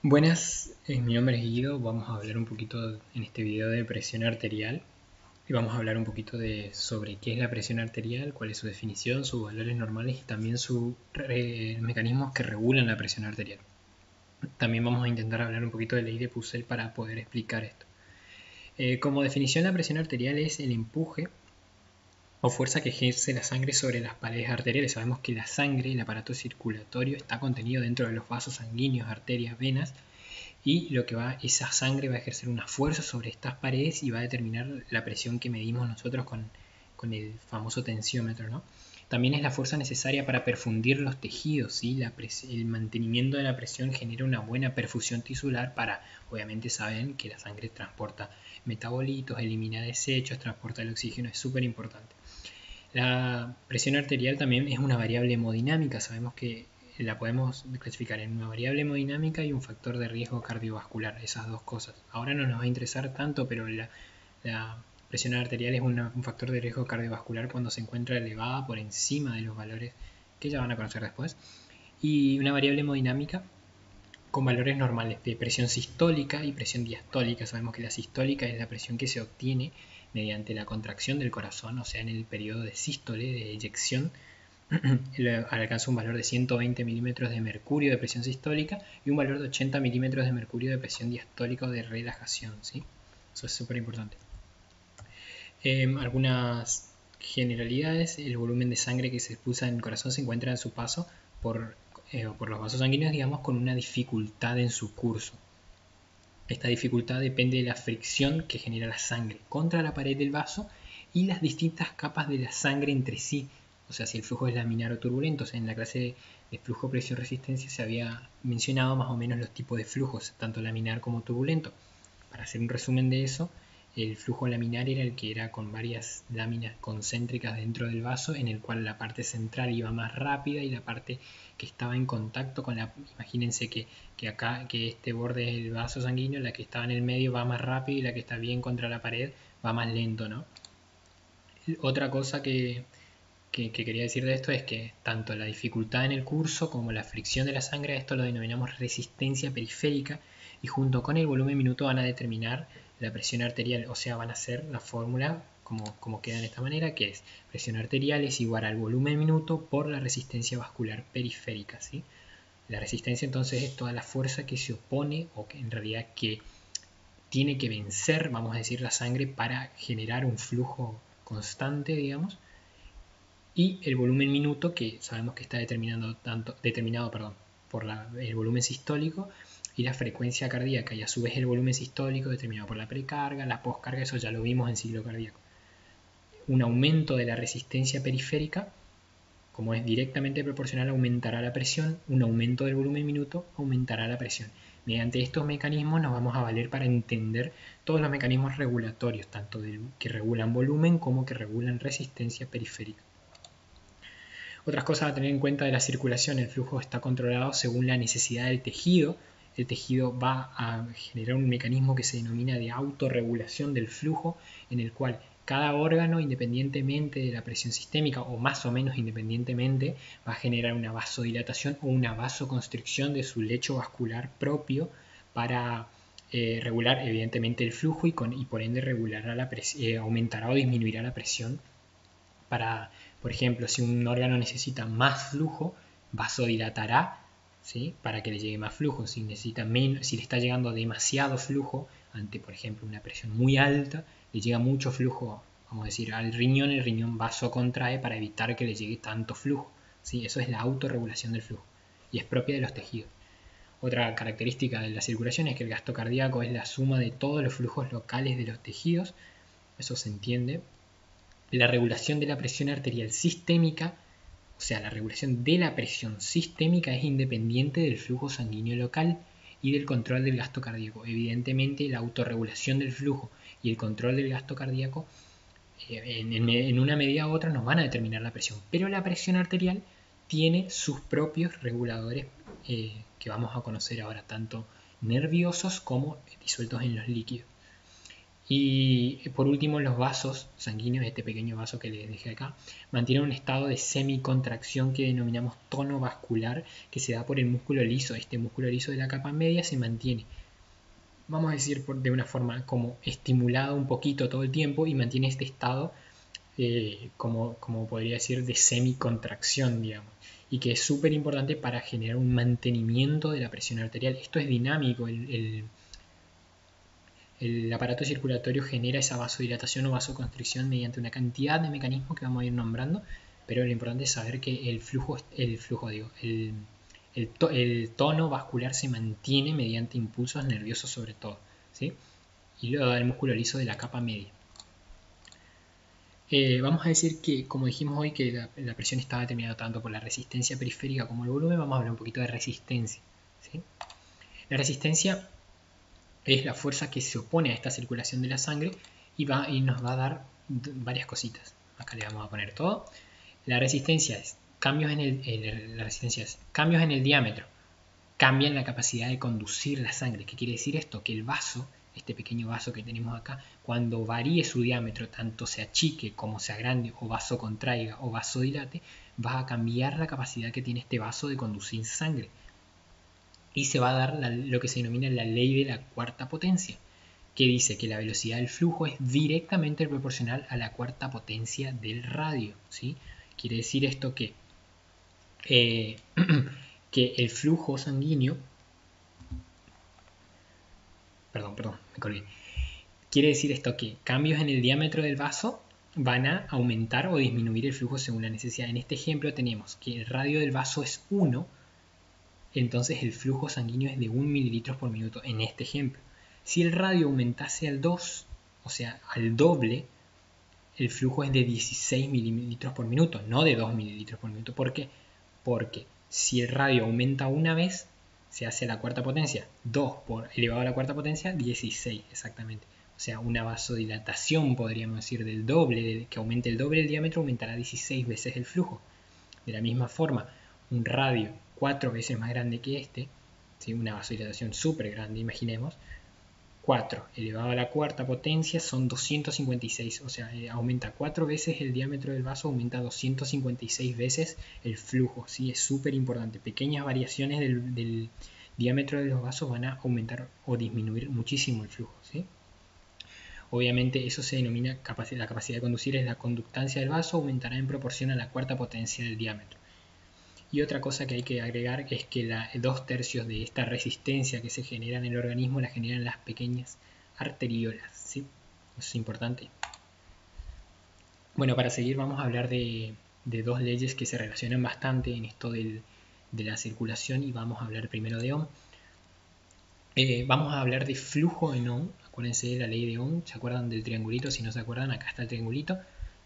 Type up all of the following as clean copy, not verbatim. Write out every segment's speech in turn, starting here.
Buenas, mi nombre es Guido, vamos a hablar un poquito en este video de presión arterial y vamos a hablar un poquito sobre qué es la presión arterial, cuál es su definición, sus valores normales y también sus mecanismos que regulan la presión arterial. También vamos a intentar hablar un poquito de ley de Puzzle para poder explicar esto. Como definición, la presión arterial es el empuje o fuerza que ejerce la sangre sobre las paredes arteriales. Sabemos que la sangre, el aparato circulatorio, está contenido dentro de los vasos sanguíneos, arterias, venas, y esa sangre va a ejercer una fuerza sobre estas paredes y va a determinar la presión que medimos nosotros con el famoso tensiómetro, ¿no? También es la fuerza necesaria para perfundir los tejidos, ¿sí? El mantenimiento de la presión genera una buena perfusión tisular para, obviamente saben que la sangre transporta metabolitos, elimina desechos, transporta el oxígeno, es súper importante. La presión arterial también es una variable hemodinámica, sabemos que la podemos clasificar en una variable hemodinámica y un factor de riesgo cardiovascular, esas dos cosas. Ahora no nos va a interesar tanto, pero la presión arterial es un factor de riesgo cardiovascular cuando se encuentra elevada por encima de los valores que ya van a conocer después. Y una variable hemodinámica con valores normales de presión sistólica y presión diastólica. Sabemos que la sistólica es la presión que se obtiene mediante la contracción del corazón, o sea, en el periodo de sístole, de eyección, alcanza un valor de 120 milímetros de mercurio de presión sistólica y un valor de 80 milímetros de mercurio de presión diastólica o de relajación, ¿sí? Eso es súper importante. Algunas generalidades: el volumen de sangre que se expulsa en el corazón se encuentra en su paso por los vasos sanguíneos, digamos, con una dificultad en su curso. Esta dificultad depende de la fricción que genera la sangre contra la pared del vaso y las distintas capas de la sangre entre sí. O sea, si el flujo es laminar o turbulento. O sea, en la clase de flujo, presión, resistencia se había mencionado más o menos los tipos de flujos, tanto laminar como turbulento. Para hacer un resumen de eso, el flujo laminar era el que era con varias láminas concéntricas dentro del vaso, en el cual la parte central iba más rápida y la parte que estaba en contacto con la... Imagínense que este borde es el vaso sanguíneo, la que estaba en el medio va más rápido y la que está bien contra la pared va más lento, ¿no? Otra cosa que quería decir de esto es que tanto la dificultad en el curso como la fricción de la sangre, esto lo denominamos resistencia periférica, y junto con el volumen minuto van a determinar la presión arterial, o sea, van a ser la fórmula como queda de esta manera, que es presión arterial es igual al volumen minuto por la resistencia vascular periférica, ¿sí? La resistencia entonces es toda la fuerza que se opone, o que en realidad que tiene que vencer, vamos a decir, la sangre para generar un flujo constante, digamos, y el volumen minuto, que sabemos que está determinado por el volumen sistólico y la frecuencia cardíaca, y a su vez el volumen sistólico determinado por la precarga, la poscarga, eso ya lo vimos en ciclo cardíaco. Un aumento de la resistencia periférica, como es directamente proporcional, aumentará la presión. Un aumento del volumen minuto aumentará la presión. Mediante estos mecanismos nos vamos a valer para entender todos los mecanismos regulatorios, tanto que regulan volumen como que regulan resistencia periférica. Otras cosas a tener en cuenta de la circulación: el flujo está controlado según la necesidad del tejido. El tejido va a generar un mecanismo que se denomina de autorregulación del flujo, en el cual cada órgano, independientemente de la presión sistémica o más o menos independientemente, va a generar una vasodilatación o una vasoconstricción de su lecho vascular propio para regular evidentemente el flujo y por ende aumentará o disminuirá la presión para... Por ejemplo, si un órgano necesita más flujo, vasodilatará, ¿sí?, para que le llegue más flujo. Si necesita menos, si le está llegando demasiado flujo ante, por ejemplo, una presión muy alta, le llega mucho flujo, vamos a decir, al riñón, el riñón vasocontrae para evitar que le llegue tanto flujo, ¿sí? Eso es la autorregulación del flujo y es propia de los tejidos. Otra característica de la circulación es que el gasto cardíaco es la suma de todos los flujos locales de los tejidos. Eso se entiende. La regulación de la presión arterial sistémica, o sea, la regulación de la presión sistémica, es independiente del flujo sanguíneo local y del control del gasto cardíaco. Evidentemente, la autorregulación del flujo y el control del gasto cardíaco en una medida u otra nos van a determinar la presión, pero la presión arterial tiene sus propios reguladores que vamos a conocer ahora, tanto nerviosos como disueltos en los líquidos. Y por último, los vasos sanguíneos, este pequeño vaso que les dejé acá, mantienen un estado de semicontracción que denominamos tono vascular, que se da por el músculo liso. Este músculo liso de la capa media se mantiene, vamos a decir, de una forma como estimulado un poquito todo el tiempo y mantiene este estado, como podría decir, de semicontracción, digamos. Y que es súper importante para generar un mantenimiento de la presión arterial. Esto es dinámico, el aparato circulatorio genera esa vasodilatación o vasoconstricción mediante una cantidad de mecanismos que vamos a ir nombrando, pero lo importante es saber que el tono vascular se mantiene mediante impulsos nerviosos sobre todo, ¿sí? Y luego el músculo liso de la capa media. Vamos a decir que, como dijimos hoy, que la presión estaba determinada tanto por la resistencia periférica como el volumen, vamos a hablar un poquito de resistencia, ¿sí? La resistencia es la fuerza que se opone a esta circulación de la sangre y nos va a dar varias cositas. Acá le vamos a poner todo. La resistencia es cambios en el diámetro, cambian la capacidad de conducir la sangre. ¿Qué quiere decir esto? Que el vaso, este pequeño vaso que tenemos acá, cuando varíe su diámetro, tanto se achique como se agrande o vasocontraiga o vasodilate, va a cambiar la capacidad que tiene este vaso de conducir sangre. Y se va a dar lo que se denomina la ley de la cuarta potencia, que dice que la velocidad del flujo es directamente proporcional a la cuarta potencia del radio, ¿sí? Quiere decir esto que el flujo sanguíneo, perdón, me colgué. Quiere decir esto que cambios en el diámetro del vaso van a aumentar o disminuir el flujo según la necesidad. En este ejemplo tenemos que el radio del vaso es 1, entonces el flujo sanguíneo es de 1 mililitros por minuto en este ejemplo. Si el radio aumentase al 2, o sea, al doble, el flujo es de 16 mililitros por minuto, no de 2 mililitros por minuto. ¿Por qué? Porque si el radio aumenta una vez, se hace a la cuarta potencia. 2 por elevado a la cuarta potencia, 16 exactamente. O sea, una vasodilatación, podríamos decir, del doble, que aumente el doble el diámetro, aumentará 16 veces el flujo. De la misma forma, un radio 4 veces más grande que este, ¿sí? Una vasodilatación súper grande, imaginemos, 4 elevado a la cuarta potencia son 256, o sea, aumenta 4 veces el diámetro del vaso, aumenta 256 veces el flujo, ¿sí? Es súper importante. Pequeñas variaciones del diámetro de los vasos van a aumentar o disminuir muchísimo el flujo, ¿sí? Obviamente eso se denomina la capacidad de conducir, es la conductancia del vaso, aumentará en proporción a la cuarta potencia del diámetro. Y otra cosa que hay que agregar es que 2/3 de esta resistencia que se genera en el organismo la generan las pequeñas arteriolas, ¿sí? Eso es importante. Bueno, para seguir vamos a hablar de dos leyes que se relacionan bastante en esto de la circulación y vamos a hablar primero de Ohm. Vamos a hablar de flujo en Ohm. Acuérdense de la ley de Ohm. ¿Se acuerdan del triangulito? Si no se acuerdan, acá está el triangulito.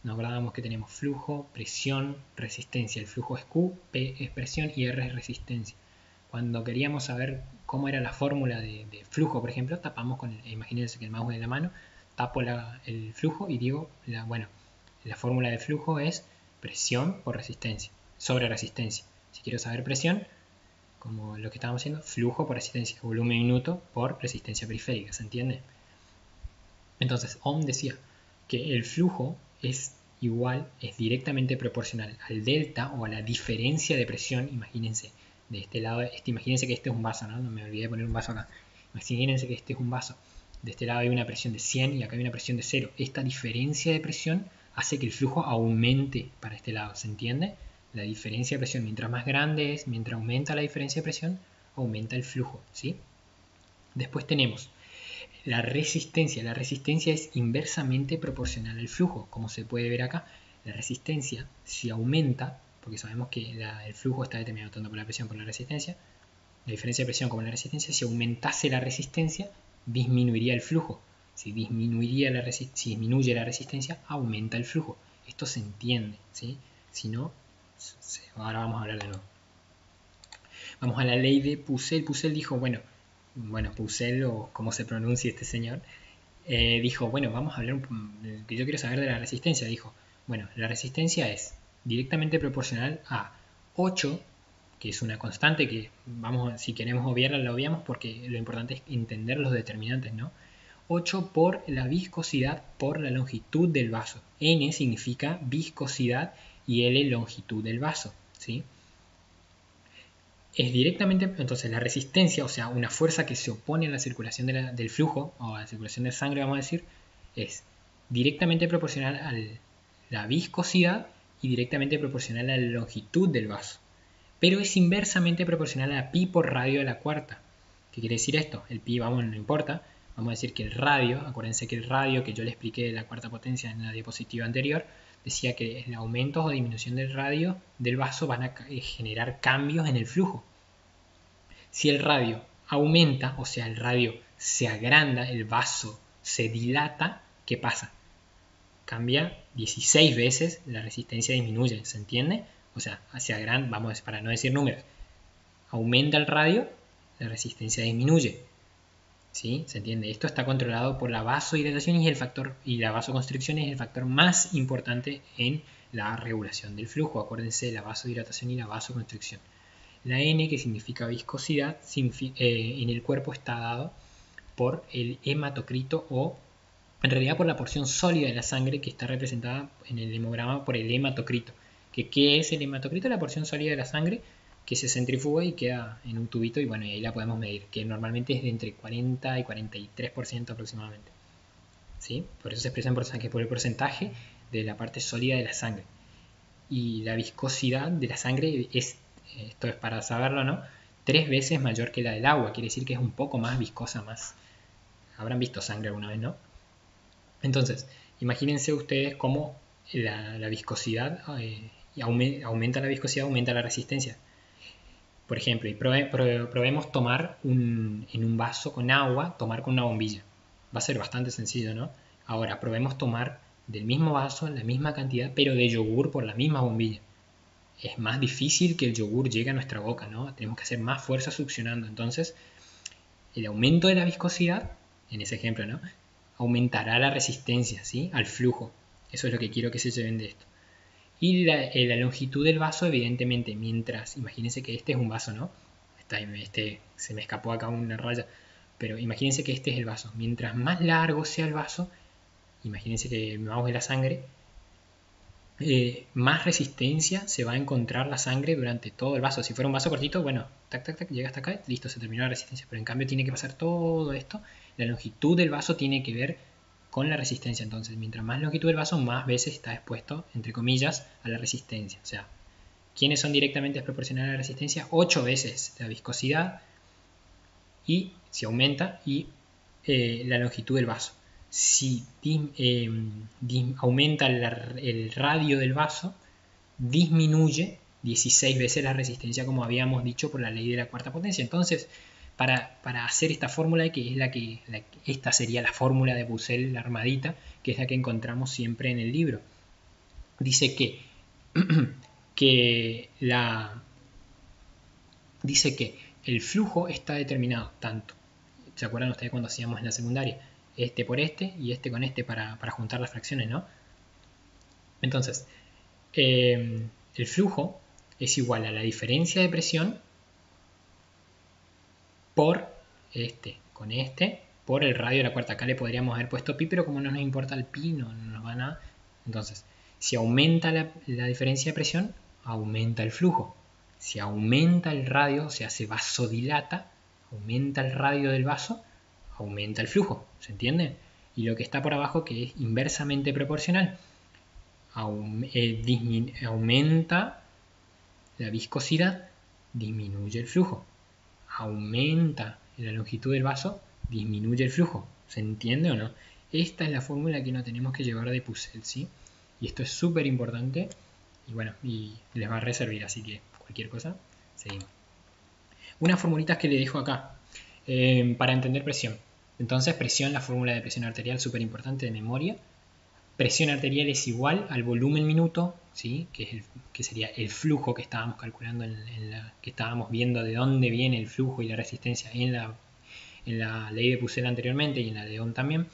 Nos acordábamos que tenemos flujo, presión, resistencia. El flujo es Q, P es presión y R es resistencia. Cuando queríamos saber cómo era la fórmula de flujo, por ejemplo, tapamos imagínense que el mouse en la mano, tapo el flujo y digo, la fórmula de flujo es presión por resistencia, sobre resistencia. Si quiero saber presión, como lo que estábamos haciendo, flujo por resistencia, volumen minuto por resistencia periférica, ¿se entiende? Entonces, Ohm decía que el flujo es directamente proporcional al delta o a la diferencia de presión. Imagínense, de este lado, imagínense que este es un vaso, ¿no? No me olvidé de poner un vaso acá. Imagínense que este es un vaso. De este lado hay una presión de 100 y acá hay una presión de 0. Esta diferencia de presión hace que el flujo aumente para este lado, ¿se entiende? La diferencia de presión, mientras más grande es, mientras aumenta la diferencia de presión, aumenta el flujo, ¿sí? Después tenemos la resistencia. La resistencia es inversamente proporcional al flujo. Como se puede ver acá, la resistencia, si aumenta, porque sabemos que el flujo está determinado tanto por la presión como por la resistencia, la diferencia de presión como la resistencia, si aumentase la resistencia, disminuiría el flujo. Si disminuye la resistencia, aumenta el flujo. Esto se entiende, ¿sí? Si no, ahora vamos a hablar de nuevo. Vamos a la ley de Pucel. Pucel dijo, bueno, Pucel o como se pronuncia este señor, dijo, bueno, vamos a hablar, que yo quiero saber de la resistencia. Dijo, bueno, la resistencia es directamente proporcional a 8, que es una constante que si queremos obviarla, la obviamos porque lo importante es entender los determinantes, ¿no? 8 por la viscosidad por la longitud del vaso. N significa viscosidad y L longitud del vaso, ¿sí? Es directamente, entonces la resistencia, o sea, una fuerza que se opone a la circulación del flujo, o a la circulación de sangre, vamos a decir, es directamente proporcional a la viscosidad y directamente proporcional a la longitud del vaso. Pero es inversamente proporcional a pi por radio de la cuarta. ¿Qué quiere decir esto? El pi, vamos, no importa. Vamos a decir que el radio, acuérdense que el radio que yo le expliqué de la cuarta potencia en la diapositiva anterior, decía que el aumento o disminución del radio del vaso van a generar cambios en el flujo. Si el radio aumenta, o sea, el radio se agranda, el vaso se dilata, ¿qué pasa? Cambia 16 veces, la resistencia disminuye, ¿se entiende? O sea, hacia agranda, vamos, para no decir números, aumenta el radio, la resistencia disminuye. ¿Sí? ¿Se entiende? Esto está controlado por la vasodilatación y la vasoconstricción es el factor más importante en la regulación del flujo. Acuérdense de la vasodilatación y la vasoconstricción. La N, que significa viscosidad, en el cuerpo está dado por el hematocrito o en realidad por la porción sólida de la sangre que está representada en el hemograma por el hematocrito. ¿Qué es el hematocrito? La porción sólida de la sangre que se centrifuga y queda en un tubito y bueno, y ahí la podemos medir, que normalmente es de entre 40 y 43% aproximadamente. ¿Sí? Por eso se expresa por el porcentaje de la parte sólida de la sangre. Y la viscosidad de la sangre es, esto es para saberlo, ¿no? 3 veces mayor que la del agua, quiere decir que es un poco más viscosa, más. Habrán visto sangre alguna vez, ¿no? Entonces, imagínense ustedes cómo la viscosidad aumenta la viscosidad, aumenta la resistencia. Por ejemplo, y probemos tomar en un vaso con agua, tomar con una bombilla. Va a ser bastante sencillo, ¿no? Ahora, probemos tomar del mismo vaso la misma cantidad, pero de yogur por la misma bombilla. Es más difícil que el yogur llegue a nuestra boca, ¿no? Tenemos que hacer más fuerza succionando. Entonces, el aumento de la viscosidad, en ese ejemplo, ¿no? Aumentará la resistencia, ¿sí? Al flujo. Eso es lo que quiero que se lleven de esto. Y la longitud del vaso, evidentemente, mientras, imagínense que este es un vaso, ¿no? Se me escapó acá una raya, pero imagínense que este es el vaso. Mientras más largo sea el vaso, imagínense que vamos de la sangre, más resistencia se va a encontrar la sangre durante todo el vaso. Si fuera un vaso cortito, bueno, tac, tac, tac, llega hasta acá, listo, se terminó la resistencia. Pero en cambio tiene que pasar todo esto. La longitud del vaso tiene que ver con la resistencia. Entonces, mientras más longitud del vaso, más veces está expuesto, entre comillas, a la resistencia. O sea, ¿quiénes son directamente proporcionales a la resistencia? 8 veces la viscosidad y si aumenta y la longitud del vaso. Si aumenta el radio del vaso, disminuye 16 veces la resistencia, como habíamos dicho por la ley de la cuarta potencia. Entonces, para hacer esta fórmula, que es esta sería la fórmula de Bussell, la armadita, que es la que encontramos siempre en el libro. Dice que, el flujo está determinado tanto. ¿Se acuerdan ustedes cuando hacíamos en la secundaria? Este por este y este con este para juntar las fracciones, ¿no? Entonces, el flujo es igual a la diferencia de presión por este con este por el radio de la cuarta. Acá le podríamos haber puesto pi, pero como no nos importa el pi, no nos van a... Entonces, si aumenta la diferencia de presión, aumenta el flujo. Si aumenta el radio, o sea, se vasodilata, aumenta el radio del vaso, aumenta el flujo. ¿Se entiende? Y lo que está por abajo, que es inversamente proporcional, aumenta la viscosidad, disminuye el flujo. Aumenta la longitud del vaso, disminuye el flujo. ¿Se entiende o no? Esta es la fórmula que nos tenemos que llevar de Bussell, ¿sí? Y esto es súper importante y bueno, y les va a reservar, así que cualquier cosa, seguimos. Unas formulitas que le dejo acá para entender presión. Entonces, presión, la fórmula de presión arterial, súper importante de memoria. Presión arterial es igual al volumen minuto, ¿sí? que sería el flujo que estábamos calculando, que estábamos viendo de dónde viene el flujo y la resistencia en la ley de Bussell anteriormente y en la de Ohm también.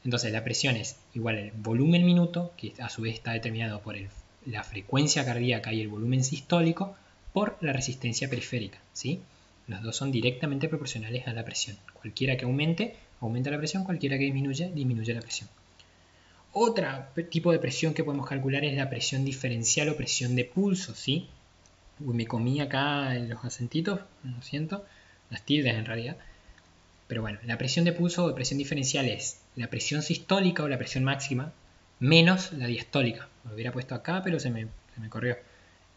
Entonces la presión es igual al volumen minuto, que a su vez está determinado por la frecuencia cardíaca y el volumen sistólico, por la resistencia periférica, ¿sí? Los dos son directamente proporcionales a la presión. Cualquiera que aumente aumenta la presión, cualquiera que disminuye, disminuye la presión. Otro tipo de presión que podemos calcular es la presión diferencial o presión de pulso, ¿sí? Uy, me comí acá los acentitos, lo siento, las tildes en realidad. Pero bueno, la presión de pulso o presión diferencial es la presión sistólica o la presión máxima menos la diastólica. Lo hubiera puesto acá, pero se me corrió.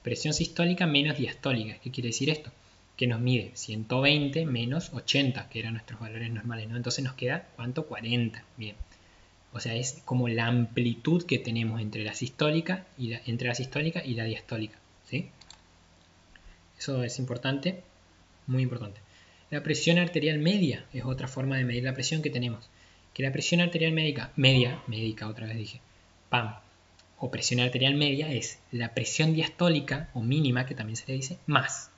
Presión sistólica menos diastólica. ¿Qué quiere decir esto? Que nos mide 120 menos 80, que eran nuestros valores normales, ¿no? Entonces nos queda, ¿cuánto? 40. Bien. O sea, es como la amplitud que tenemos entre la sistólica y la diastólica, ¿sí? Eso es importante, muy importante. La presión arterial media es otra forma de medir la presión que tenemos. Que la presión arterial médica otra vez dije, PAM, o presión arterial media es la presión diastólica o mínima, que también se le dice, más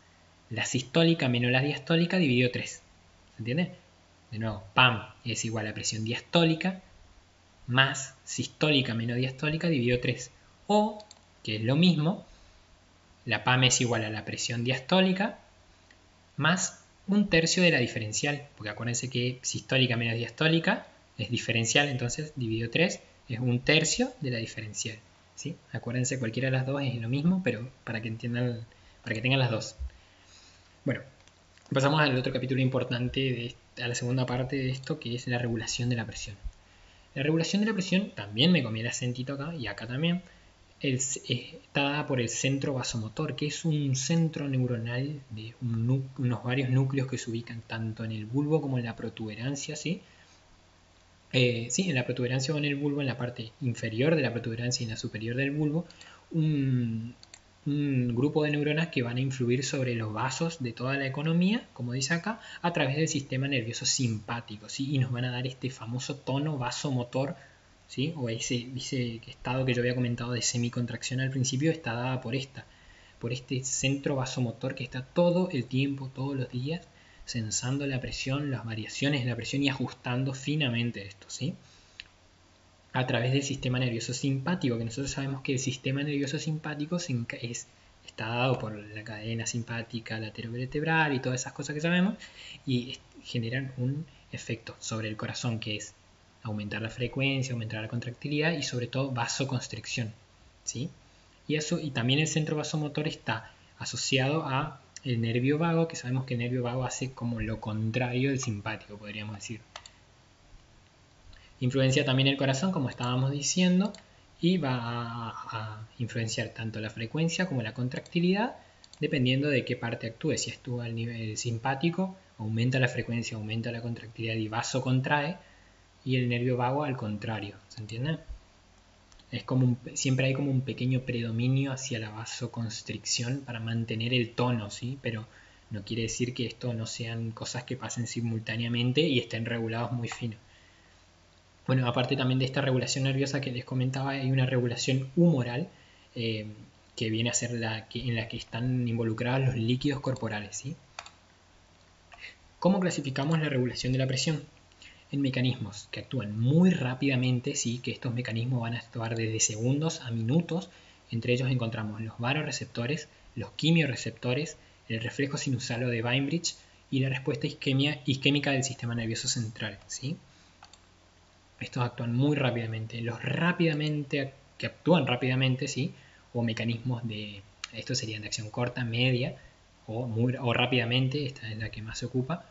la sistólica menos la diastólica dividido 3. ¿Se entiende? De nuevo, PAM es igual a presión diastólica más sistólica menos diastólica dividido 3. O, que es lo mismo, la PAM es igual a la presión diastólica más un tercio de la diferencial, porque acuérdense que sistólica menos diastólica es diferencial, entonces dividido 3 es un tercio de la diferencial, ¿sí? Acuérdense, cualquiera de las dos es lo mismo, pero para que entiendan, para que tengan las dos. Bueno, pasamos al otro capítulo importante, a la segunda parte de esto, que es la regulación de la presión. La regulación de la presión, también me comí el acentito acá y acá también, está dada por el centro vasomotor, que es un centro neuronal de unos varios núcleos que se ubican tanto en el bulbo como en la protuberancia, ¿sí? Sí, en la protuberancia o en el bulbo, en la parte inferior de la protuberancia y en la superior del bulbo, un grupo de neuronas que van a influir sobre los vasos de toda la economía, como dice acá, a través del sistema nervioso simpático, ¿sí? Y nos van a dar este famoso tono vasomotor, ¿sí? O ese estado que yo había comentado de semicontracción al principio, está dada por este centro vasomotor que está todo el tiempo, todos los días, sensando la presión, las variaciones de la presión y ajustando finamente esto, ¿sí? A través del sistema nervioso simpático, que nosotros sabemos que el sistema nervioso simpático está dado por la cadena simpática laterovertebral y todas esas cosas que sabemos, y generan un efecto sobre el corazón, que es aumentar la frecuencia, aumentar la contractilidad y sobre todo vasoconstricción, ¿sí? Y también el centro vasomotor está asociado a el nervio vago, que sabemos que el nervio vago hace como lo contrario del simpático, podríamos decir. Influencia también el corazón, como estábamos diciendo, y va a influenciar tanto la frecuencia como la contractilidad, dependiendo de qué parte actúe. Si actúa al nivel simpático, aumenta la frecuencia, aumenta la contractilidad y vasocontrae, y el nervio vago al contrario, ¿se entiende? Es siempre hay como un pequeño predominio hacia la vasoconstricción para mantener el tono, ¿sí? Pero no quiere decir que esto no sean cosas que pasen simultáneamente y estén regulados muy fino. Bueno, aparte también de esta regulación nerviosa que les comentaba, hay una regulación humoral que viene a ser en la que están involucrados los líquidos corporales, ¿sí? ¿Cómo clasificamos la regulación de la presión? En mecanismos que actúan muy rápidamente, sí, que estos mecanismos van a actuar desde segundos a minutos. Entre ellos encontramos los vasoreceptores, los quimiorreceptores, el reflejo sinusal o de Bainbridge y la respuesta isquémica del sistema nervioso central, ¿sí? Estos actúan muy rápidamente. Que actúan rápidamente, ¿sí? O mecanismos estos serían de acción corta, media o rápidamente, esta es la que más se ocupa.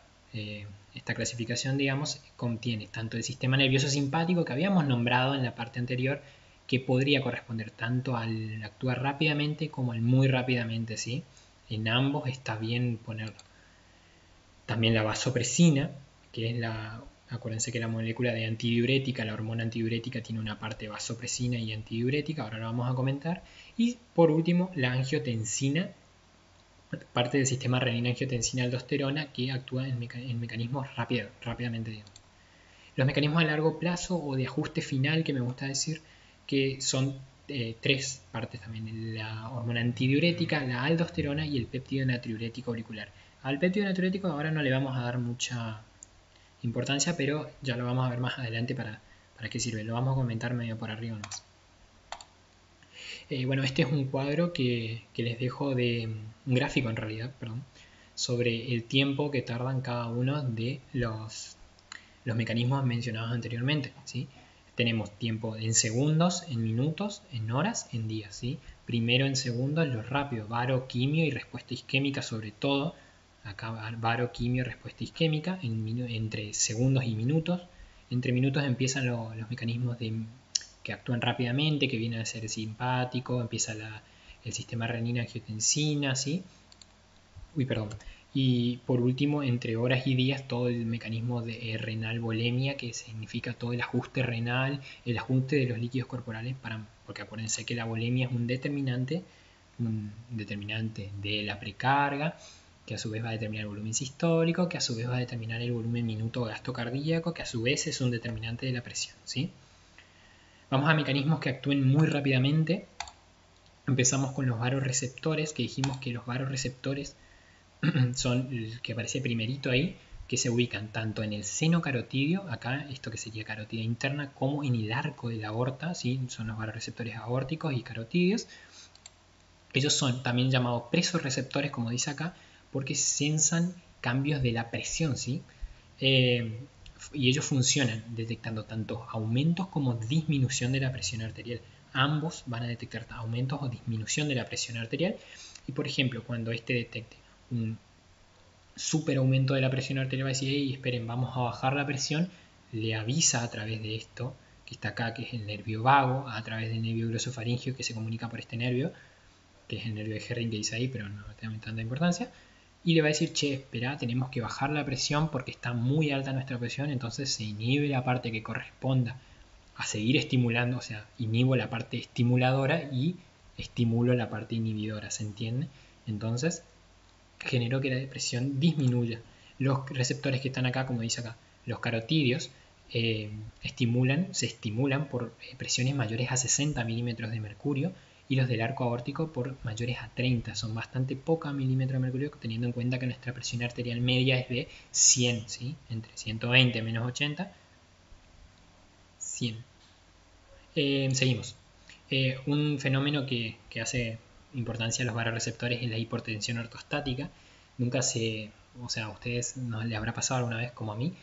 Esta clasificación, digamos, contiene tanto el sistema nervioso simpático que habíamos nombrado en la parte anterior, que podría corresponder tanto al actuar rápidamente como al muy rápidamente, ¿sí? En ambos está bien ponerlo. También la vasopresina, que es acuérdense que la molécula de antidiurética, la hormona antidiurética, tiene una parte vasopresina y antidiurética, ahora lo vamos a comentar. Y por último, la angiotensina, parte del sistema renina-angiotensina-aldosterona, que actúa en mecanismos rápidamente. Digamos. Los mecanismos a largo plazo o de ajuste final, que me gusta decir, que son tres partes también: la hormona antidiurética, la aldosterona y el péptido natriurético auricular. Al péptido natriurético ahora no le vamos a dar mucha importancia, pero ya lo vamos a ver más adelante para qué sirve. Lo vamos a comentar medio por arriba nomás. Bueno, este es un cuadro que les dejo un gráfico en realidad, perdón, sobre el tiempo que tardan cada uno de los mecanismos mencionados anteriormente, ¿sí? Tenemos tiempo en segundos, en minutos, en horas, en días, ¿sí? Primero en segundos, lo rápido, varo, quimio y respuesta isquémica sobre todo. Acá varo, quimio, respuesta isquémica entre segundos y minutos. Entre minutos empiezan los mecanismos que actúan rápidamente, que vienen a ser simpático, empieza el sistema renina-angiotensina, ¿sí? Uy, perdón. Y por último, entre horas y días, todo el mecanismo de renal-volemia, que significa todo el ajuste renal, el ajuste de los líquidos corporales, porque acuérdense que la volemia es un determinante de la precarga, que a su vez va a determinar el volumen sistólico, que a su vez va a determinar el volumen minuto gasto cardíaco, que a su vez es un determinante de la presión, ¿sí? Vamos a mecanismos que actúen muy rápidamente. Empezamos con los varoreceptores, que dijimos que los varoreceptores son el que aparece primerito ahí, que se ubican tanto en el seno carotidio, acá esto que sería carótida interna, como en el arco de la aorta, ¿sí? Son los varoreceptores aórticos y carotidios. Ellos son también llamados presoreceptores, como dice acá, porque sensan cambios de la presión, ¿sí? Y ellos funcionan detectando tanto aumentos como disminución de la presión arterial. Ambos van a detectar aumentos o disminución de la presión arterial. Y por ejemplo, cuando este detecte un super aumento de la presión arterial, va a decir, hey, esperen, vamos a bajar la presión, le avisa a través de esto, que está acá, que es el nervio vago, a través del nervio glosofaringeo que se comunica por este nervio, que es el nervio de Herring que dice ahí, pero no tiene tanta importancia, y le va a decir, che, espera, tenemos que bajar la presión porque está muy alta nuestra presión, entonces se inhibe la parte que corresponda a seguir estimulando, o sea, inhibo la parte estimuladora y estimulo la parte inhibidora, ¿se entiende? Entonces, generó que la presión disminuya. Los receptores que están acá, como dice acá, los carotidios, se estimulan por presiones mayores a 60 milímetros de mercurio y los del arco aórtico por mayores a 30. Son bastante pocos milímetros de mercurio, teniendo en cuenta que nuestra presión arterial media es de 100, ¿sí? Entre 120 menos 80, 100. Seguimos. Un fenómeno que hace importancia a los varoreceptores es la hipertensión ortostática. O sea, a ustedes no les habrá pasado alguna vez como a mí,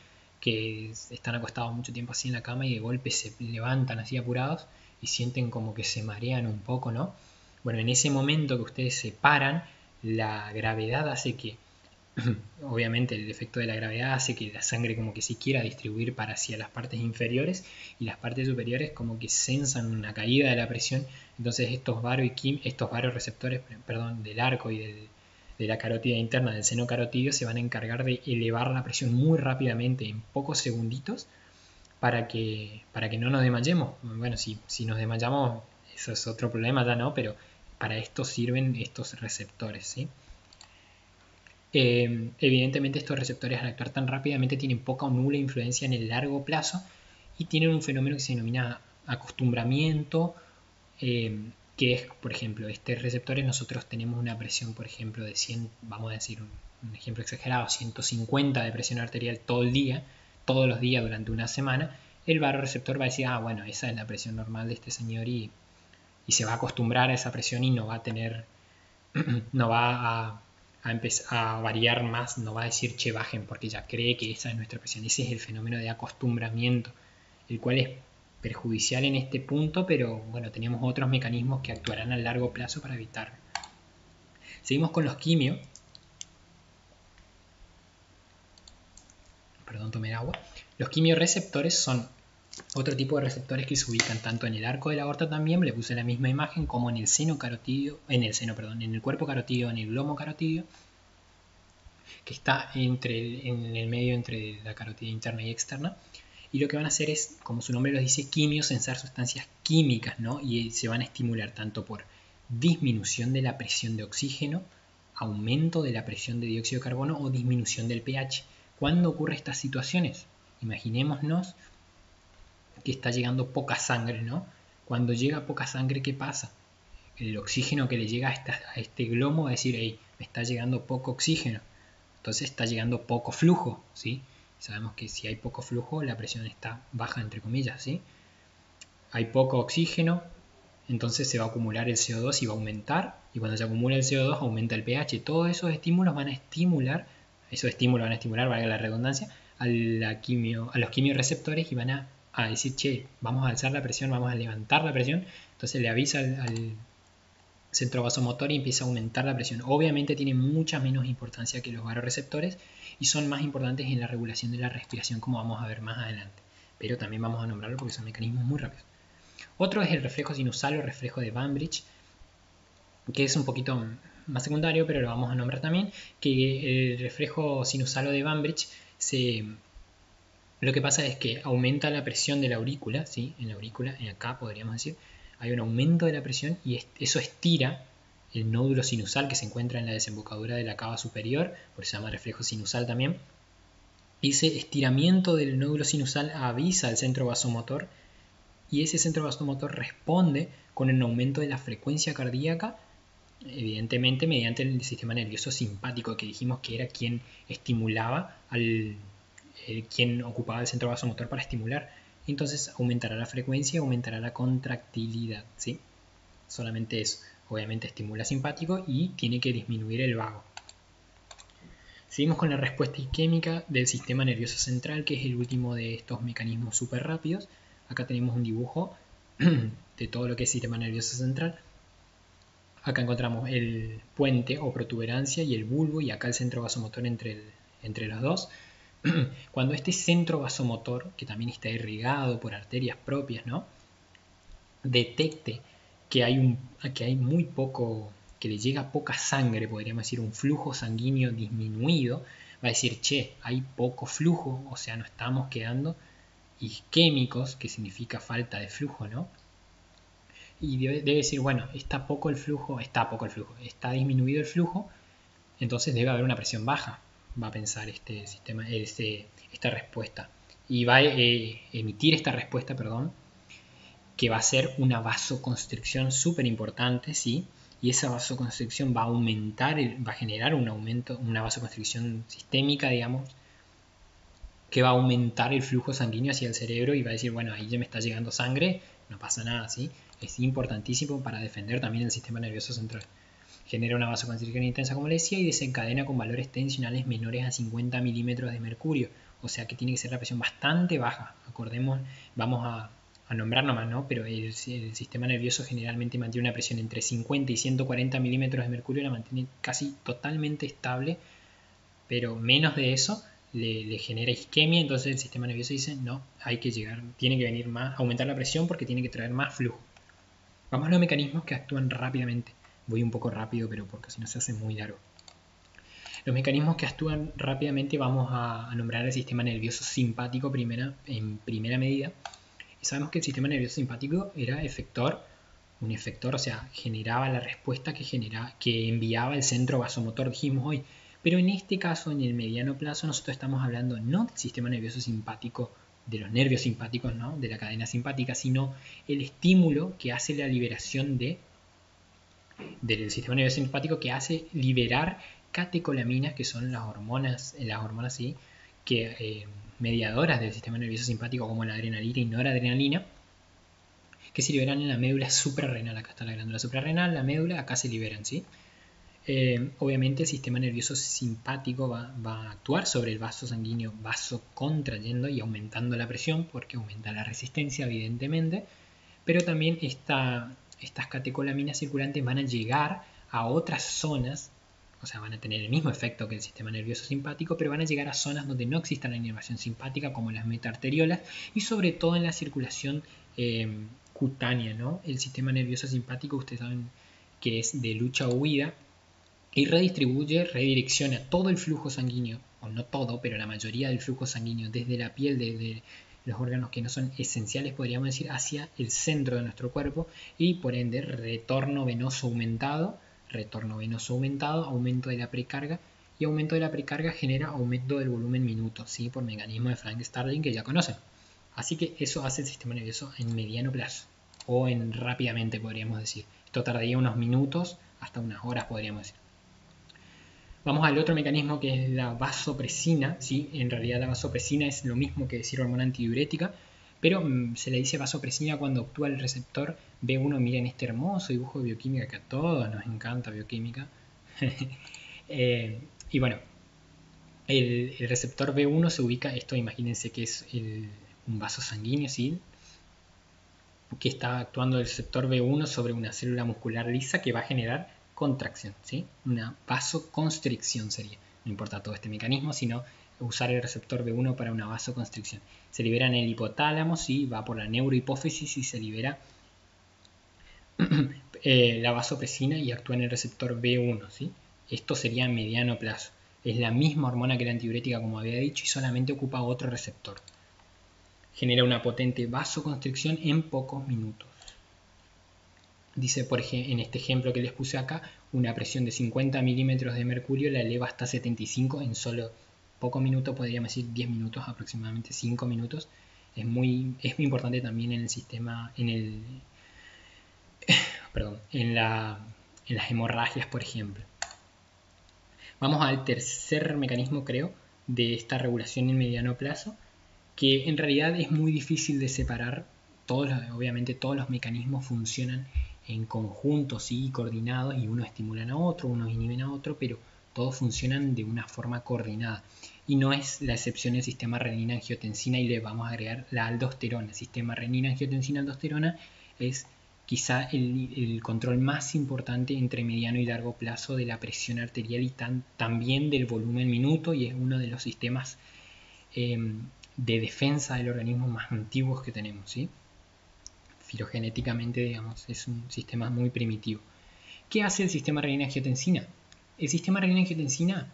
que están acostados mucho tiempo así en la cama y de golpe se levantan así apurados y sienten como que se marean un poco, ¿no? Bueno, en ese momento que ustedes se paran, la gravedad hace que obviamente el efecto de la gravedad hace que la sangre como que se quiera distribuir para hacia las partes inferiores y las partes superiores como que sensan una caída de la presión. Entonces estos varoreceptores del arco y de la carótida interna del seno carotidio se van a encargar de elevar la presión muy rápidamente en pocos segunditos para que no nos desmayemos. Bueno, si nos desmayamos eso es otro problema ya, ¿no? Pero para esto sirven estos receptores, ¿sí? Evidentemente estos receptores al actuar tan rápidamente tienen poca o nula influencia en el largo plazo y tienen un fenómeno que se denomina acostumbramiento, que es, por ejemplo, estos receptores nosotros tenemos una presión, por ejemplo, de 100, vamos a decir un ejemplo exagerado, 150 de presión arterial todo el día, todos los días durante una semana. El varoreceptor va a decir, ah, bueno, esa es la presión normal de este señor y se va a acostumbrar a esa presión y no va a tener, no va a empezar a variar más, no va a decir che bajen porque ya cree que esa es nuestra presión. Ese es el fenómeno de acostumbramiento, el cual es perjudicial en este punto, pero bueno, tenemos otros mecanismos que actuarán a largo plazo para evitarlo. Seguimos con los quimios. Perdón, tomé agua. Los quimioreceptores son otro tipo de receptores que se ubican tanto en el arco de la aorta también, le puse la misma imagen, como en el seno carotidio, en el cuerpo carotidio, en el glomo carotidio, que está en el medio entre la carótida interna y externa. Y lo que van a hacer es, como su nombre lo dice, sensar sustancias químicas, ¿no? Y se van a estimular tanto por disminución de la presión de oxígeno, aumento de la presión de dióxido de carbono o disminución del pH. ¿Cuándo ocurren estas situaciones? Imaginémonos que está llegando poca sangre, ¿no? Cuando llega poca sangre, ¿qué pasa? El oxígeno que le llega a este glomo va a decir, hey, me está llegando poco oxígeno. Entonces está llegando poco flujo, ¿sí? Sabemos que si hay poco flujo, la presión está baja, entre comillas, ¿sí? Hay poco oxígeno, entonces se va a acumular el CO2 y va a aumentar. Y cuando se acumula el CO2, aumenta el pH. Todos esos estímulos van a estimular, valga la redundancia, a los quimiorreceptores y van a decir, che, vamos a alzar la presión, vamos a levantar la presión. Entonces le avisa al centro vasomotor y empieza a aumentar la presión. Obviamente tiene mucha menos importancia que los vasoreceptores y son más importantes en la regulación de la respiración, como vamos a ver más adelante. Pero también vamos a nombrarlo porque son mecanismos muy rápidos. Otro es el reflejo sinusal o reflejo de Banbridge, que es un poquito más secundario, pero lo vamos a nombrar también, que el reflejo sinusal o de Banbridge lo que pasa es que aumenta la presión de la aurícula, ¿sí? En la aurícula, en acá podríamos decir, hay un aumento de la presión y eso estira el nódulo sinusal que se encuentra en la desembocadura de la cava superior, por eso se llama reflejo sinusal también. Y ese estiramiento del nódulo sinusal avisa al centro vasomotor y ese centro vasomotor responde con un aumento de la frecuencia cardíaca, evidentemente mediante el sistema nervioso simpático, que dijimos que era quien estimulaba quien ocupaba el centro vasomotor para estimular. Entonces aumentará la frecuencia y aumentará la contractilidad, ¿sí? Solamente eso. Obviamente estimula simpático y tiene que disminuir el vago. Seguimos con la respuesta isquémica del sistema nervioso central, que es el último de estos mecanismos súper rápidos. Acá tenemos un dibujo de todo lo que es sistema nervioso central. Acá encontramos el puente o protuberancia y el bulbo, y acá el centro vasomotor entre los dos. Cuando este centro vasomotor, que también está irrigado por arterias propias, ¿no?, detecte que hay muy poco, que le llega poca sangre, podríamos decir un flujo sanguíneo disminuido, va a decir, che, hay poco flujo, o sea, nos estamos quedando isquémicos, que significa falta de flujo, ¿no? Y debe decir, bueno, está disminuido el flujo, entonces debe haber una presión baja, va a pensar esta respuesta. Y va a emitir esta respuesta, que va a ser una vasoconstricción súper importante, ¿sí? Y esa vasoconstricción va a generar una vasoconstricción sistémica, digamos, que va a aumentar el flujo sanguíneo hacia el cerebro y va a decir, bueno, ahí ya me está llegando sangre, no pasa nada, ¿sí? Es importantísimo para defender también el sistema nervioso central. Genera una vasoconstricción intensa, como le decía, y desencadena con valores tensionales menores a 50 milímetros de mercurio. O sea que tiene que ser la presión bastante baja. Acordemos, vamos a nombrar nomás, ¿no? Pero el sistema nervioso generalmente mantiene una presión entre 50 y 140 milímetros de mercurio, la mantiene casi totalmente estable, pero menos de eso le genera isquemia, entonces el sistema nervioso dice, no, tiene que venir más, aumentar la presión porque tiene que traer más flujo. Vamos a los mecanismos que actúan rápidamente. Voy un poco rápido, pero porque si no se hace muy largo. Los mecanismos que actúan rápidamente, vamos a nombrar el sistema nervioso simpático en primera medida. Y sabemos que el sistema nervioso simpático era un efector, o sea, generaba la respuesta que enviaba el centro vasomotor, dijimos hoy. Pero en este caso, en el mediano plazo, nosotros estamos hablando no del sistema nervioso simpático, de los nervios simpáticos, ¿no?, de la cadena simpática, sino el estímulo que hace la liberación del sistema nervioso simpático, que hace liberar catecolaminas, que son las hormonas ¿sí?, mediadoras del sistema nervioso simpático, como la adrenalina y noradrenalina, que se liberan en la médula suprarrenal. Acá está la glándula suprarrenal, la médula, acá se liberan, ¿sí? Obviamente el sistema nervioso simpático va a actuar sobre el vaso sanguíneo, vasocontrayendo y aumentando la presión, porque aumenta la resistencia, evidentemente, pero también estas catecolaminas circulantes van a llegar a otras zonas, o sea, van a tener el mismo efecto que el sistema nervioso simpático, pero van a llegar a zonas donde no exista la inervación simpática, como las metaarteriolas, y sobre todo en la circulación cutánea, ¿no? El sistema nervioso simpático, ustedes saben que es de lucha o huida, y redirecciona todo el flujo sanguíneo, o no todo, pero la mayoría del flujo sanguíneo desde la piel, desde los órganos que no son esenciales, podríamos decir, hacia el centro de nuestro cuerpo, y por ende retorno venoso aumentado, aumento de la precarga, y aumento de la precarga genera aumento del volumen minuto, ¿sí?, por mecanismo de Frank-Starling que ya conocen. Así que eso hace el sistema nervioso en mediano plazo, o en rápidamente podríamos decir. Esto tardaría unos minutos hasta unas horas, podríamos decir. Vamos al otro mecanismo, que es la vasopresina, ¿sí? En realidad la vasopresina es lo mismo que decir hormona antidiurética, pero se le dice vasopresina cuando actúa el receptor B1. Miren este hermoso dibujo de bioquímica que a todos nos encanta bioquímica. Y bueno, El receptor B1 se ubica, esto imagínense que es un vaso sanguíneo, ¿sí? Que está actuando el receptor B1 sobre una célula muscular lisa que va a generar contracción, ¿sí? Una vasoconstricción sería. No importa todo este mecanismo, sino usar el receptor B1 para una vasoconstricción. Se libera en el hipotálamo, ¿sí? Va por la neurohipófisis y se libera la vasopresina y actúa en el receptor B1, ¿sí? Esto sería a mediano plazo. Es la misma hormona que la antidiurética, como había dicho, y solamente ocupa otro receptor. Genera una potente vasoconstricción en pocos minutos. Dice, por ejemplo, en este ejemplo que les puse acá, una presión de 50 milímetros de mercurio la eleva hasta 75 en solo pocos minutos, podríamos decir 10 minutos, aproximadamente 5 minutos. Es muy importante también en el sistema, en las hemorragias, por ejemplo. Vamos al tercer mecanismo, creo, de esta regulación en mediano plazo, que en realidad es muy difícil de separar. Obviamente todos los mecanismos funcionan en conjunto, ¿sí? Coordinados, y unos estimulan a otro, unos inhiben a otro, pero todos funcionan de una forma coordinada. Y no es la excepción el sistema renina-angiotensina, y le vamos a agregar la aldosterona. El sistema renina-angiotensina-aldosterona es quizá el control más importante entre mediano y largo plazo de la presión arterial y también del volumen minuto, y es uno de los sistemas de defensa del organismo más antiguos que tenemos, ¿sí? Filogenéticamente, digamos, es un sistema muy primitivo. ¿Qué hace el sistema renina-angiotensina? El sistema renina-angiotensina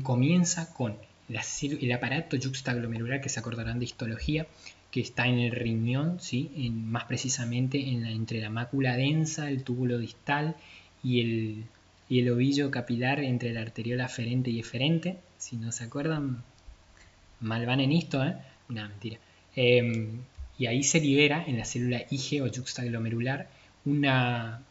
comienza con el aparato yuxtaglomerular, que se acordarán de histología, que está en el riñón, ¿sí? Más precisamente entre la mácula densa, el túbulo distal y el ovillo capilar entre la arteriola aferente y eferente. Si no se acuerdan, mal van en esto, ¿eh? Una mentira. Y ahí se libera en la célula IG o yuxtaglomerular una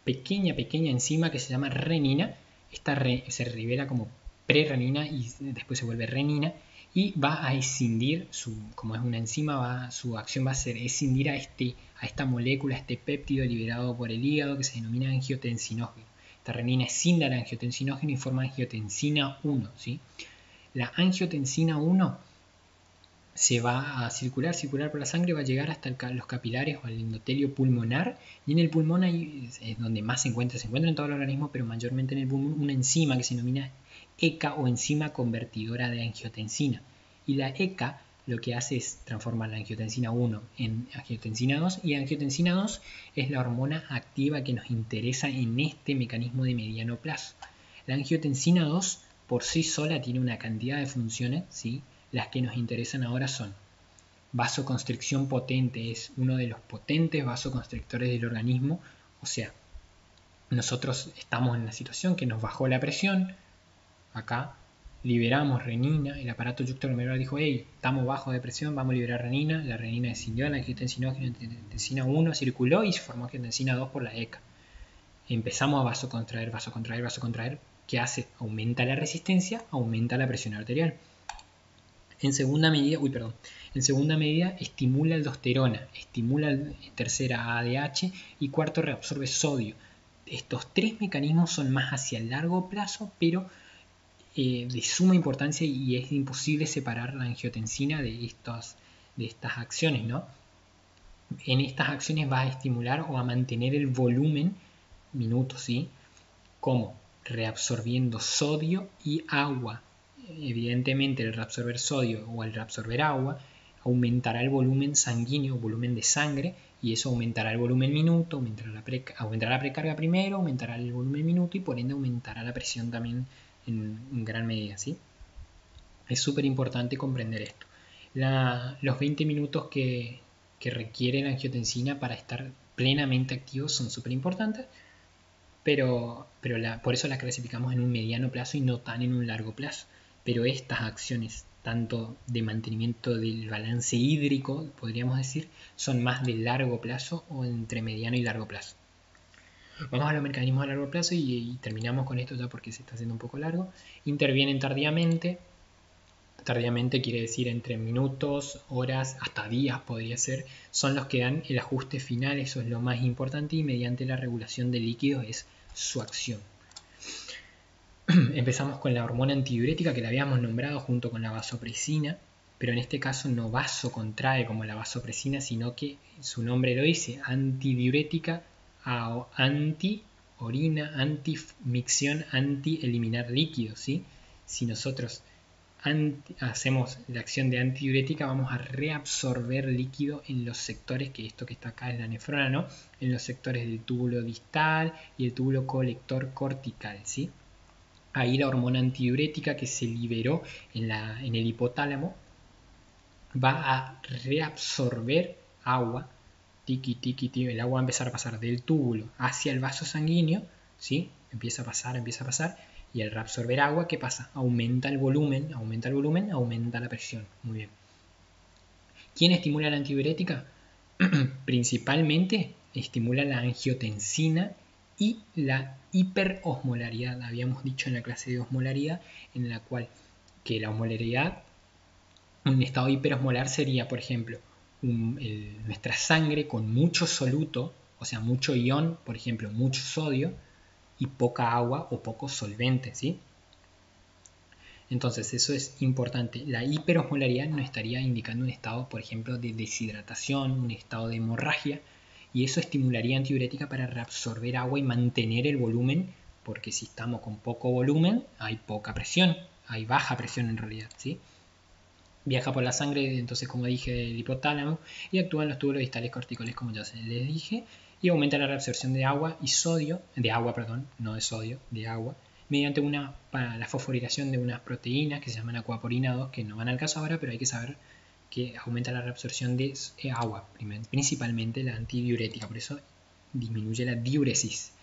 pequeña enzima que se llama renina. Esta se libera como prerenina y después se vuelve renina, y va a escindir, como es una enzima, su acción va a ser escindir a esta molécula, a este péptido liberado por el hígado, que se denomina angiotensinógeno. Esta renina escinde al angiotensinógeno y forma angiotensina 1, ¿sí? La angiotensina 1 se va a circular por la sangre, va a llegar hasta los capilares o el endotelio pulmonar, y en el pulmón ahí es donde más se encuentra en todo el organismo, pero mayormente en el pulmón, una enzima que se denomina ECA o enzima convertidora de angiotensina. Y la ECA lo que hace es transformar la angiotensina 1 en angiotensina 2, y angiotensina 2 es la hormona activa que nos interesa en este mecanismo de mediano plazo. La angiotensina 2 por sí sola tiene una cantidad de funciones, ¿sí? Las que nos interesan ahora son vasoconstricción potente, es uno de los potentes vasoconstrictores del organismo. O sea, nosotros estamos en la situación que nos bajó la presión, acá liberamos renina, el aparato yuxtaglomerular dijo, hey, estamos bajo de presión, vamos a liberar renina, la renina descendió, la angiotensina 1 circuló y se formó angiotensina 2 por la ECA. Empezamos a vasocontraer, ¿qué hace? Aumenta la resistencia, aumenta la presión arterial. En segunda medida, estimula aldosterona, estimula tercera ADH y cuarto reabsorbe sodio. Estos tres mecanismos son más hacia el largo plazo, pero de suma importancia, y es imposible separar la angiotensina de estas acciones, ¿no? En estas acciones va a estimular o a mantener el volumen minuto, ¿sí? ¿Cómo? Reabsorbiendo sodio y agua. Evidentemente, el reabsorber sodio o el reabsorber agua aumentará el volumen sanguíneo, volumen de sangre, y eso aumentará el volumen minuto, aumentará la precarga primero, aumentará el volumen minuto y por ende aumentará la presión también en gran medida, ¿sí? Es súper importante comprender esto. Los 20 minutos que requiere la angiotensina para estar plenamente activos son súper importantes, pero por eso las clasificamos en un mediano plazo y no tan en un largo plazo. Pero estas acciones, tanto de mantenimiento del balance hídrico, podríamos decir, son más de largo plazo o entre mediano y largo plazo. Vamos a los mecanismos a largo plazo y terminamos con esto ya porque se está haciendo un poco largo. Intervienen tardíamente. Tardíamente quiere decir entre minutos, horas, hasta días podría ser. Son los que dan el ajuste final, eso es lo más importante, y mediante la regulación de líquidos es su acción. empezamos con la hormona antidiurética que la habíamos nombrado junto con la vasopresina, pero en este caso no vasocontrae como la vasopresina, sino que su nombre lo dice, antidiurética, anti-orina, anti-micción, anti-eliminar líquidos, ¿sí? Si nosotros hacemos la acción de antidiurética, vamos a reabsorber líquido en los sectores, que esto que está acá es la nefrona, ¿no? En los sectores del túbulo distal y el túbulo colector cortical, ¿sí? Ahí la hormona antidiurética que se liberó en el hipotálamo va a reabsorber agua, tiki, tiki, tiki, el agua va a empezar a pasar del túbulo hacia el vaso sanguíneo, ¿sí? Empieza a pasar, y al reabsorber agua, ¿qué pasa? Aumenta el volumen, aumenta la presión. Muy bien. ¿Quién estimula la antidiurética? Principalmente estimula la angiotensina y la hiperosmolaridad. Habíamos dicho en la clase de osmolaridad, en la cual que la osmolaridad, un estado hiperosmolar sería, por ejemplo, nuestra sangre con mucho soluto, o sea, mucho ion, por ejemplo, mucho sodio, y poca agua o poco solvente, ¿sí? Entonces eso es importante. La hiperosmolaridad nos estaría indicando un estado, por ejemplo, de deshidratación, un estado de hemorragia, y eso estimularía antidiurética para reabsorber agua y mantener el volumen, porque si estamos con poco volumen hay poca presión, hay baja presión en realidad, ¿sí? Viaja por la sangre, entonces como dije, del hipotálamo y actúa en los túbulos distales corticales, como ya les dije, y aumenta la reabsorción de agua y sodio, de agua, perdón, no de sodio, de agua, mediante para la fosforilación de unas proteínas que se llaman acuaporina 2, que no van al caso ahora, pero hay que saber que aumenta la reabsorción de agua, principalmente la antidiurética, por eso disminuye la diuresis.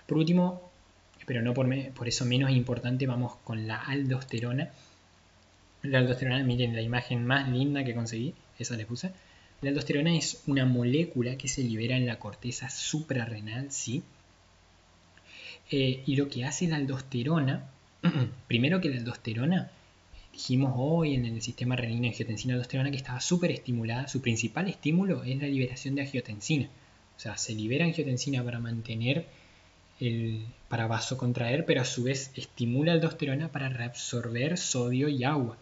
Por último, pero no por eso menos importante, vamos con la aldosterona. La aldosterona, miren la imagen más linda que conseguí, esa les puse. La aldosterona es una molécula que se libera en la corteza suprarrenal, ¿sí? Y lo que hace la aldosterona, primero que la aldosterona, dijimos hoy en el sistema renina-angiotensina-aldosterona que estaba súper estimulada, su principal estímulo es la liberación de angiotensina. O sea, se libera angiotensina para mantener para vasocontraer, pero a su vez estimula aldosterona para reabsorber sodio y agua.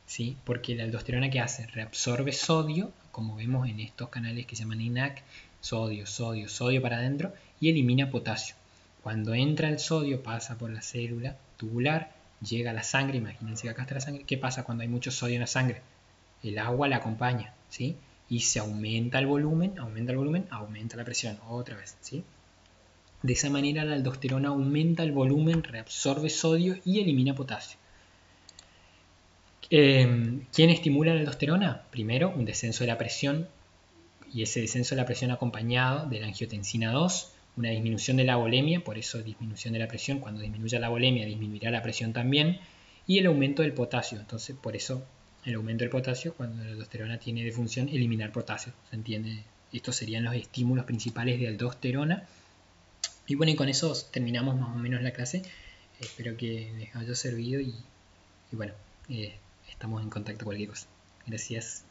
¿Sí? Porque la aldosterona, ¿qué hace? Reabsorbe sodio, como vemos en estos canales que se llaman INAC, sodio, sodio, sodio para adentro, y elimina potasio. Cuando entra el sodio, pasa por la célula tubular, llega a la sangre, imagínense que acá está la sangre. ¿Qué pasa cuando hay mucho sodio en la sangre? El agua la acompaña, ¿sí? Y se aumenta el volumen, aumenta la presión, otra vez, ¿sí? De esa manera la aldosterona aumenta el volumen, reabsorbe sodio y elimina potasio. ¿Quién estimula la aldosterona? Primero, un descenso de la presión, y ese descenso de la presión acompañado de la angiotensina 2, una disminución de la volemia, por eso disminución de la presión, cuando disminuya la volemia disminuirá la presión también, y el aumento del potasio, entonces por eso el aumento del potasio, cuando la aldosterona tiene de función eliminar potasio, ¿se entiende? Estos serían los estímulos principales de aldosterona. Y bueno, y con eso terminamos más o menos la clase, espero que les haya servido y bueno, estamos en contacto cualquier cosa. Gracias.